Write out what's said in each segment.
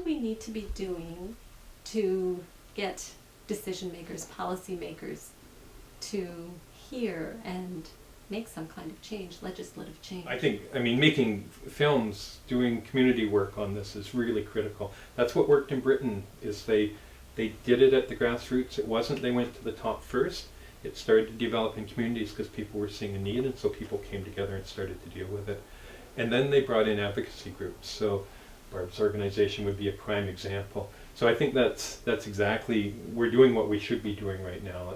we need to be doing to get decision makers, policy makers to hear and make some kind of change, legislative change? I mean, making films, doing community work on this is really critical. That's what worked in Britain, is they did it at the grassroots. It wasn't they went to the top first. It started to develop in communities because people were seeing a need, and so people came together and started to deal with it. And then they brought in advocacy groups. So Barb's organization would be a prime example. So I think that's exactly, we're doing what we should be doing right now.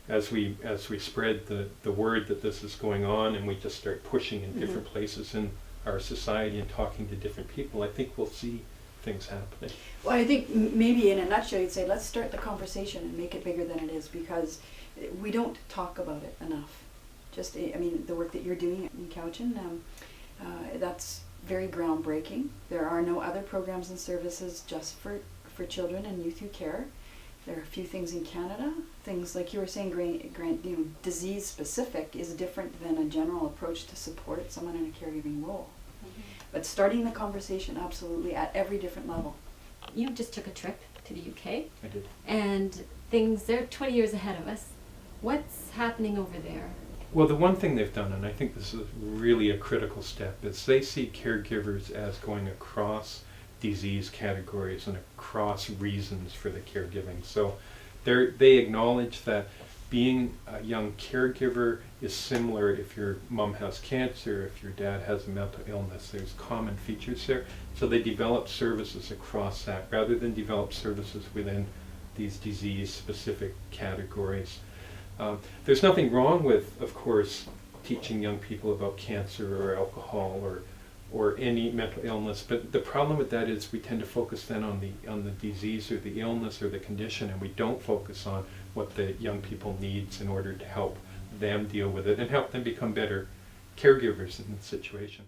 As we spread the word that this is going on, and we just start pushing in different places in our society and talking to different people, I think we'll see things happening. Well, I think maybe in a nutshell you'd say, let's start the conversation and make it bigger than it is, because we don't talk about it enough. Just, I mean, the work that you're doing in Cowichan, that's very groundbreaking. There are no other programs and services just for children and youth who care. There are a few things in Canada. Things like you were saying, Grant, disease specific is different than a general approach to support someone in a caregiving role. But starting the conversation, absolutely, at every different level. You just took a trip to the UK. I did. And they're 20 years ahead of us. What's happening over there? Well, the one thing they've done, and I think this is really a critical step, is they see caregivers as going across disease categories and across reasons for the caregiving. So they acknowledge that being a young caregiver is similar if your mom has cancer, if your dad has a mental illness. There's common features there. So they develop services across that rather than develop services within these disease-specific categories. There's nothing wrong with, of course, teaching young people about cancer or alcohol or any mental illness, but the problem with that is we tend to focus then on the disease or the illness or the condition, and we don't focus on what the young people needs in order to help them deal with it and help them become better caregivers in the situation.